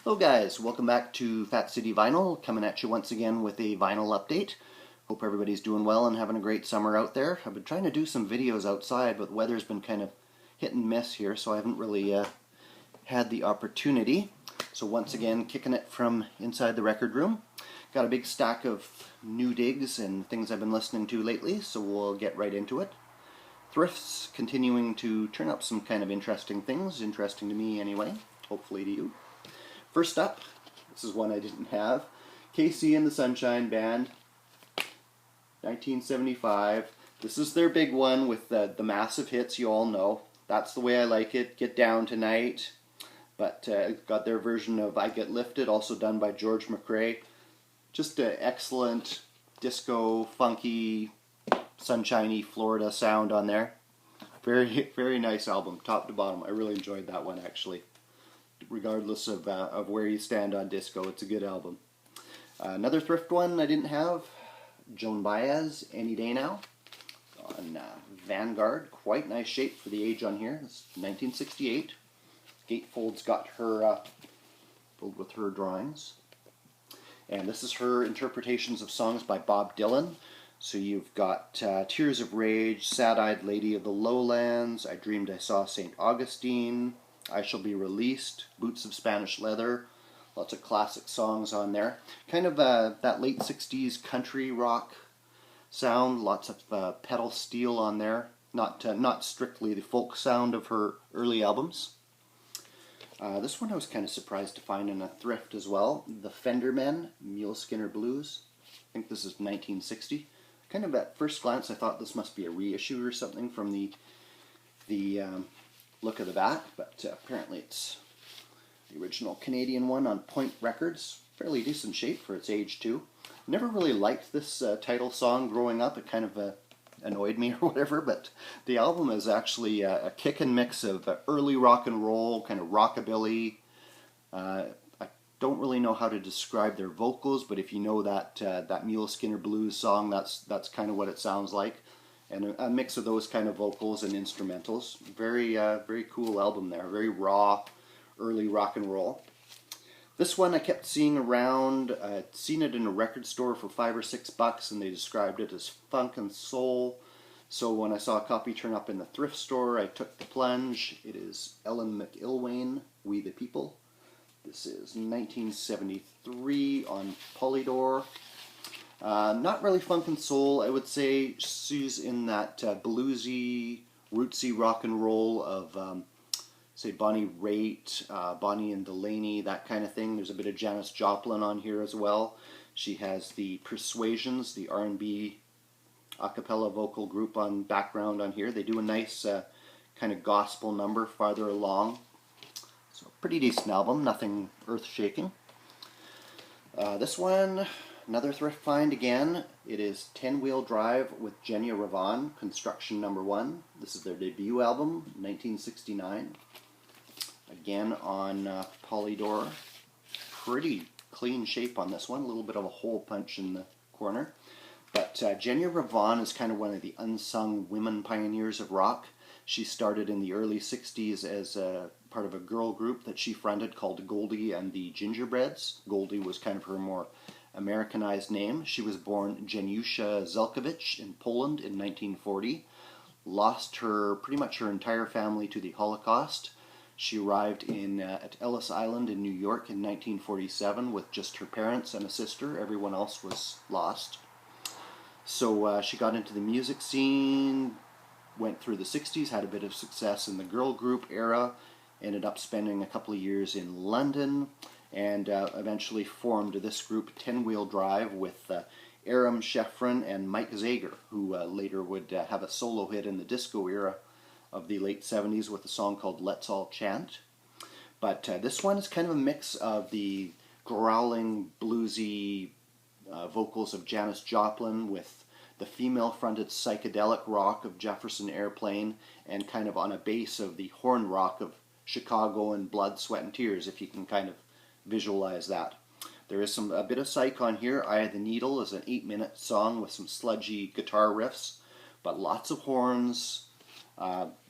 Hello guys, welcome back to Fat City Vinyl, coming at you once again with a vinyl update. Hope everybody's doing well and having a great summer out there. I've been trying to do some videos outside, but the weather's been kind of hit and miss here, so I haven't really had the opportunity. So once again, kicking it from inside the record room. Got a big stack of new digs and things I've been listening to lately, so we'll get right into it. Thrifts continuing to turn up some kind of interesting things, interesting to me anyway, hopefully to you. First up, this is one I didn't have. KC and the Sunshine Band, 1975. This is their big one with the massive hits you all know. That's the Way I Like It, Get Down Tonight. But got their version of I Get Lifted, also done by George McRae. Just an excellent disco, funky, sunshiny Florida sound on there. Very, very nice album, top to bottom. I really enjoyed that one actually. Regardless of where you stand on disco, it's a good album. Another thrift one I didn't have, Joan Baez, Any Day Now, on Vanguard. Quite nice shape for the age on here. It's 1968. Gatefold's got her filled with her drawings. And this is her interpretations of songs by Bob Dylan. So you've got Tears of Rage, Sad-Eyed Lady of the Lowlands, I Dreamed I Saw St. Augustine, I Shall Be Released, Boots of Spanish Leather, lots of classic songs on there. Kind of that late 60s country rock sound, lots of pedal steel on there. Not strictly the folk sound of her early albums. This one I was kind of surprised to find in a thrift as well. The Fendermen, Mule Skinner Blues. I think this is 1960. Kind of at first glance I thought this must be a reissue or something from the look of the back, but apparently it's the original Canadian one on Point Records. Fairly decent shape for its age too. Never really liked this title song growing up. It kind of annoyed me or whatever, but the album is actually a kick and mix of early rock and roll, kind of rockabilly. I don't really know how to describe their vocals, but if you know that Mule Skinner Blues song, that's kind of what it sounds like. And a mix of those kind of vocals and instrumentals. Very, very cool album there. Very raw, early rock and roll. This one I kept seeing around. I'd seen it in a record store for $5 or $6, and they described it as funk and soul. So when I saw a copy turn up in the thrift store, I took the plunge. It is Ellen McIlwain, We the People. This is 1973 on Polydor. Not really funk and soul. I would say she's in that bluesy, rootsy rock and roll of, say, Bonnie Raitt, Bonnie and Delaney, that kind of thing. There's a bit of Janis Joplin on here as well. She has the Persuasions, the R&B a cappella vocal group on background on here. They do a nice kind of gospel number farther along. So pretty decent album, nothing earth-shaking. This one, another thrift find again. It is 10 Wheel Drive with Genya Ravan, Construction Number 1. This is their debut album, 1969. Again on Polydor. Pretty clean shape on this one, a little bit of a hole punch in the corner. But Genya Ravan is kind of one of the unsung women pioneers of rock. She started in the early 60s as part of a girl group that she fronted called Goldie and the Gingerbreads. Goldie was kind of her more Americanized name. She was born Janiusza Zelkowicz in Poland in 1940. Lost pretty much her entire family to the Holocaust. She arrived at Ellis Island in New York in 1947 with just her parents and a sister. Everyone else was lost. So she got into the music scene, went through the 60s, had a bit of success in the girl group era, ended up spending a couple of years in London, and eventually formed this group 10 Wheel Drive with Aram Shefren and Mike Zager, who later would have a solo hit in the disco era of the late 70s with a song called Let's All Chant. But this one is kind of a mix of the growling, bluesy vocals of Janis Joplin with the female-fronted psychedelic rock of Jefferson Airplane, and kind of on a base of the horn rock of Chicago and Blood, Sweat and Tears, if you can kind of visualize that. There is a bit of psych on here. Eye of the Needle is an 8-minute song with some sludgy guitar riffs, but lots of horns,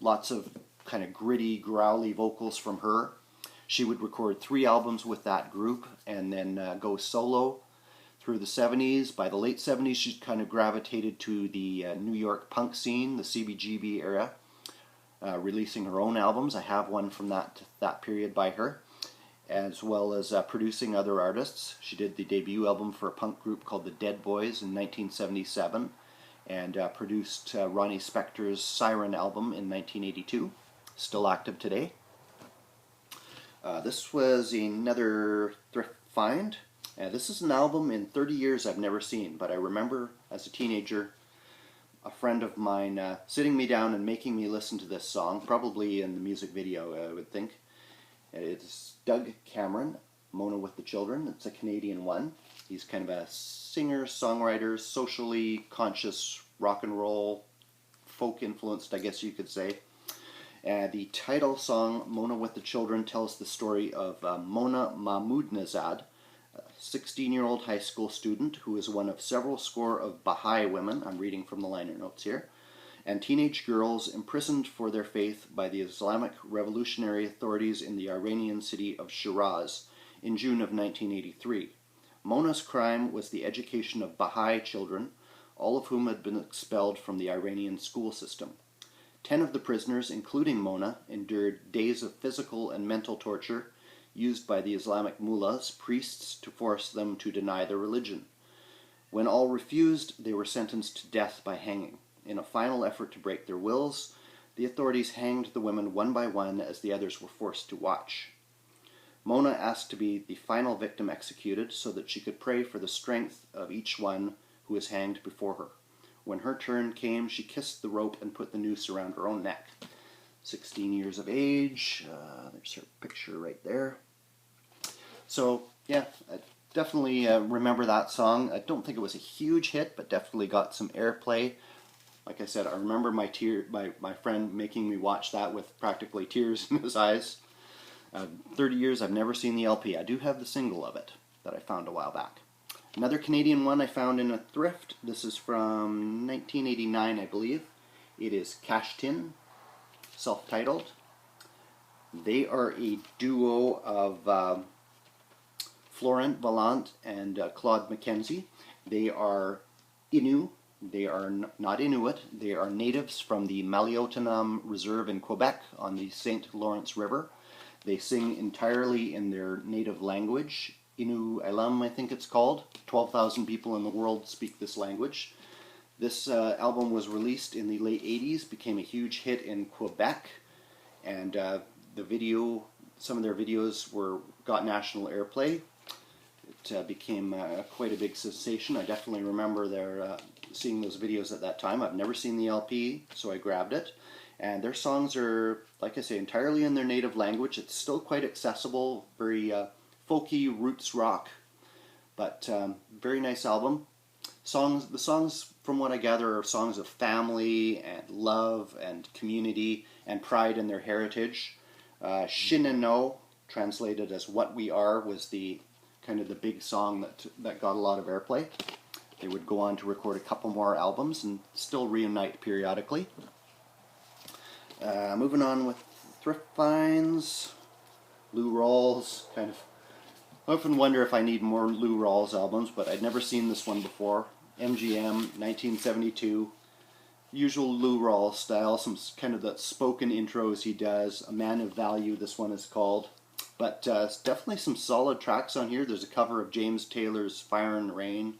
lots of kind of gritty, growly vocals from her. She would record 3 albums with that group and then go solo through the 70s. By the late 70s, she kind of gravitated to the New York punk scene, the CBGB era, releasing her own albums. I have one from that period by her, as well as producing other artists. She did the debut album for a punk group called the Dead Boys in 1977, and produced Ronnie Spector's Siren album in 1982, still active today. This was another thrift find. This is an album in 30 years I've never seen, but I remember as a teenager a friend of mine sitting me down and making me listen to this song, probably in the music video, I would think. It's Doug Cameron, Mona with the Children. It's a Canadian one. He's kind of a singer, songwriter, socially conscious, rock and roll, folk influenced, I guess you could say. The title song, Mona with the Children, tells the story of Mona Mahmoudnezad, a 16-year-old high school student who is one of several score of Baha'i women, I'm reading from the liner notes here, and teenage girls imprisoned for their faith by the Islamic Revolutionary authorities in the Iranian city of Shiraz in June of 1983. Mona's crime was the education of Baha'i children, all of whom had been expelled from the Iranian school system. 10 of the prisoners, including Mona, endured days of physical and mental torture used by the Islamic mullahs, priests, to force them to deny their religion. When all refused, they were sentenced to death by hanging. In a final effort to break their wills, the authorities hanged the women one by one as the others were forced to watch. Mona asked to be the final victim executed so that she could pray for the strength of each one who was hanged before her. When her turn came, she kissed the rope and put the noose around her own neck. 16 years of age. There's her picture right there. So, yeah, I definitely remember that song. I don't think it was a huge hit, but definitely got some airplay. Like I said, I remember my friend making me watch that with practically tears in his eyes. 30 years, I've never seen the LP. I do have the single of it that I found a while back. Another Canadian one I found in a thrift. This is from 1989, I believe. It is Cash Tin, self-titled. They are a duo of Florent Vallant and Claude McKenzie. They are Innu. They are not Inuit. They are natives from the Maliotenam Reserve in Quebec on the St. Lawrence River. They sing entirely in their native language, Innu Elam, I think it's called. 12,000 people in the world speak this language. This album was released in the late 80s, became a huge hit in Quebec, and some of their videos got national airplay. It became quite a big sensation. I definitely remember seeing those videos at that time. I've never seen the LP, so I grabbed it. And their songs are, like I say, entirely in their native language. It's still quite accessible, very folky roots rock, but very nice album. The songs, from what I gather, are songs of family and love and community and pride in their heritage. Shineno, translated as What We Are, was the kind of the big song that got a lot of airplay. They would go on to record a couple more albums and still reunite periodically. Moving on with thrift finds. Lou Rawls, I often wonder if I need more Lou Rawls albums, but I'd never seen this one before. MGM, 1972. Usual Lou Rawls style, some kind of the spoken intros he does. A Man of Value, this one is called. But definitely some solid tracks on here. There's a cover of James Taylor's Fire and Rain.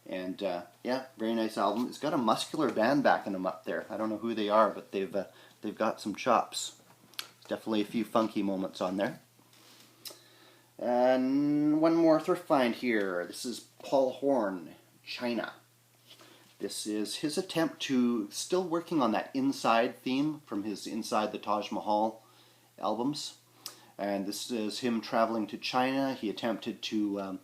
And yeah, very nice album. It's got a muscular band backing them up there. I don't know who they are, but they've got some chops. Definitely a few funky moments on there. And one more thrift find here. This is Paul Horn, China. This is his attempt to, still working on that Inside theme from his Inside the Taj Mahal albums. And this is him traveling to China. He attempted to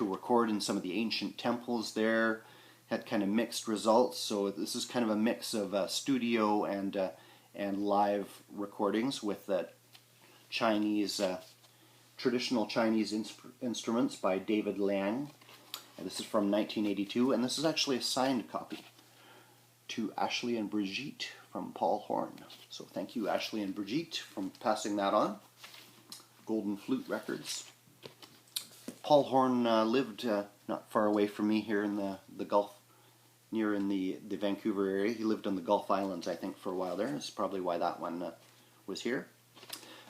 record in some of the ancient temples there. Had kind of mixed results. So this is kind of a mix of studio and live recordings with traditional Chinese instruments by David Liang. And this is from 1982, and this is actually a signed copy to Ashley and Brigitte from Paul Horn. So thank you, Ashley and Brigitte, for passing that on. Golden Flute Records. Paul Horn lived not far away from me here in the Gulf, near in the Vancouver area. He lived on the Gulf Islands, I think, for a while there. That's probably why that one was here.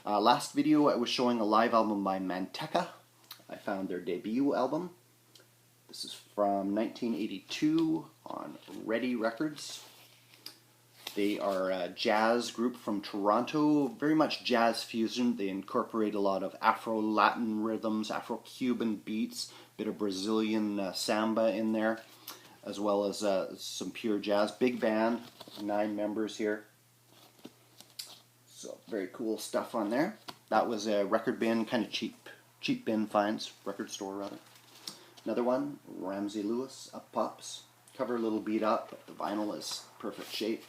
Last video I was showing a live album by Manteca. I found their debut album. This is from 1982 on Ready Records. They are a jazz group from Toronto, very much jazz fusion. They incorporate a lot of Afro-Latin rhythms, Afro-Cuban beats, bit of Brazilian samba in there, as well as some pure jazz. Big band, 9 members here. So very cool stuff on there. That was a record bin, kind of cheap bin finds, record store rather. Another one, Ramsey Lewis, Up Pops. Cover a little beat up, but the vinyl is perfect shape.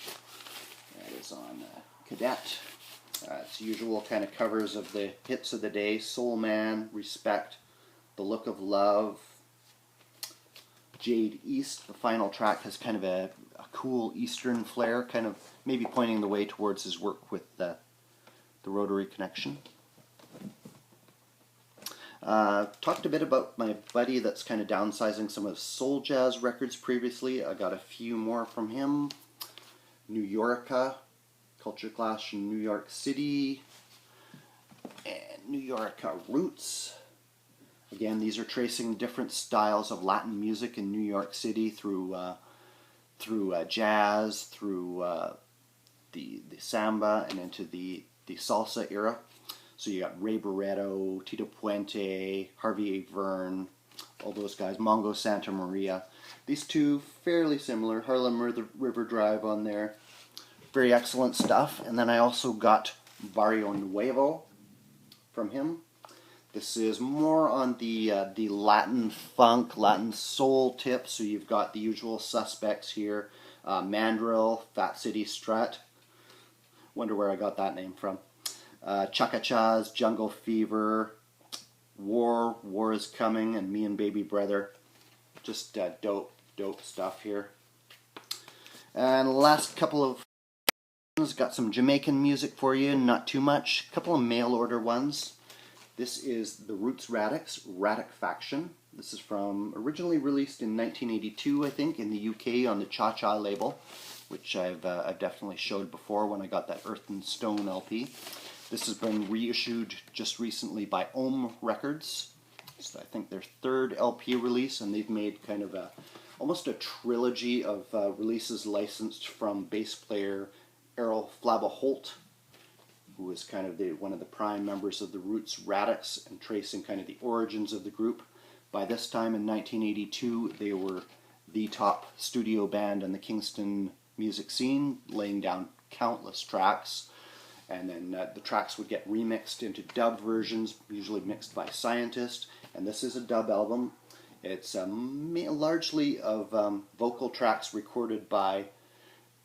That is on Cadet. It's usual kind of covers of the hits of the day: Soul Man, Respect, The Look of Love, Jade East. The final track has kind of a cool Eastern flair, kind of maybe pointing the way towards his work with the Rotary Connection. Talked a bit about my buddy that's kind of downsizing some of his soul jazz records previously. I got a few more from him. New Yorka, Culture Clash in New York City, and New York Roots. Again, these are tracing different styles of Latin music in New York City through jazz, through the samba, and into the salsa era. So you got Ray Barretto, Tito Puente, Harvey A. Verne, all those guys, Mongo Santa Maria. These two fairly similar, Harlem River Drive on there. Very excellent stuff. And then I also got Barrio Nuevo from him. This is more on the Latin funk, Latin soul tip. So you've got the usual suspects here. Mandrill, Fat City Strut. Wonder where I got that name from. Chaka-Chas, Jungle Fever, War is Coming, and Me and Baby Brother. Just dope stuff here. And the last couple of got some Jamaican music for you, not too much. A couple of mail order ones. This is the Roots Radics, Radic Faction. This is from originally released in 1982, I think, in the UK on the Cha Cha label, which I've definitely showed before when I got that Earth and Stone LP. This has been reissued just recently by Ohm Records. It's, I think, their 3rd LP release, and they've made kind of almost a trilogy of releases licensed from bass player Errol Flabba Holt, who is kind of one of the prime members of the Roots Radics, and tracing kind of the origins of the group. By this time in 1982, they were the top studio band in the Kingston music scene, laying down countless tracks. And then the tracks would get remixed into dub versions, usually mixed by Scientist. And this is a dub album. It's largely of vocal tracks recorded by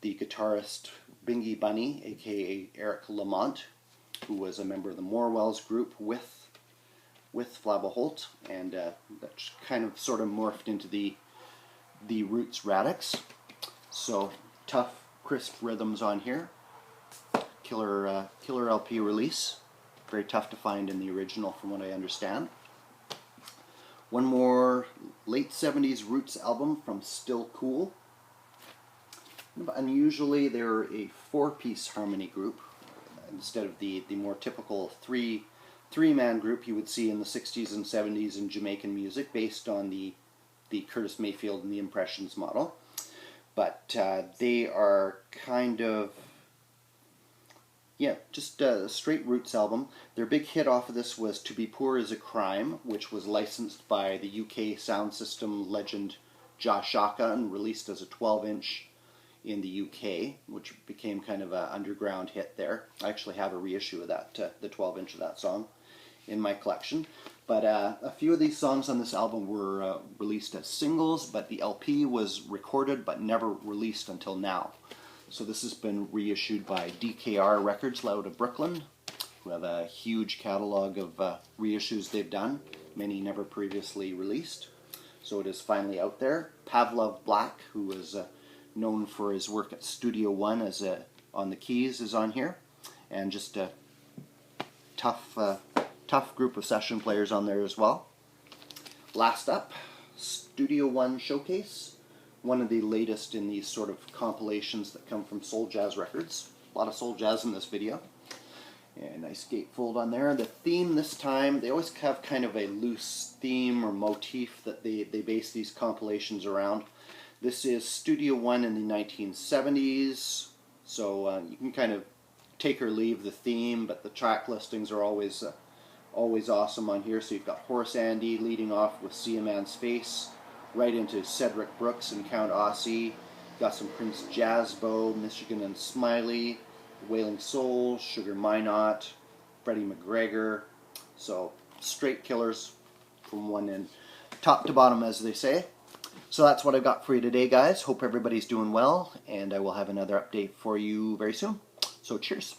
the guitarist Bingy Bunny, aka Eric Lamont, who was a member of the Morwells group with Flabba Holt, and that kind of sort of morphed into the Roots Radics. So tough, crisp rhythms on here. Killer LP release. Very tough to find in the original, from what I understand. One more late 70s Roots album from Still Cool. Unusually, they're a 4-piece harmony group instead of the more typical three-man group you would see in the 60s and 70s in Jamaican music, based on the Curtis Mayfield and the Impressions model. But they are kind of, yeah, just a straight Roots album. Their big hit off of this was To Be Poor Is a Crime, which was licensed by the UK sound system legend Josh Shaka and released as a 12-inch in the UK, which became kind of an underground hit there. I actually have a reissue of that, the 12-inch of that song, in my collection. But a few of these songs on this album were released as singles, but the LP was recorded but never released until now. So this has been reissued by DKR Records out of Brooklyn, who have a huge catalog of reissues they've done, many never previously released. So it is finally out there. Pavlov Black, who was known for his work at Studio One on the keys, is on here. And just a tough tough group of session players on there as well. Last up, Studio One Showcase, one of the latest in these sort of compilations that come from Soul Jazz Records. A lot of soul jazz in this video. And nice gatefold on there. The theme this time, they always have kind of a loose theme or motif that they base these compilations around. This is Studio One in the 1970s, so you can kind of take or leave the theme, but the track listings are always awesome on here. So you've got Horace Andy leading off with See a Man's Face, right into Cedric Brooks and Count Ossie. Got some Prince Jazzbo, Michigan and Smiley, Wailing Souls, Sugar Minot, Freddie McGregor. So straight killers from one end, top to bottom, as they say. So that's what I've got for you today, guys. Hope everybody's doing well, and I will have another update for you very soon. So cheers.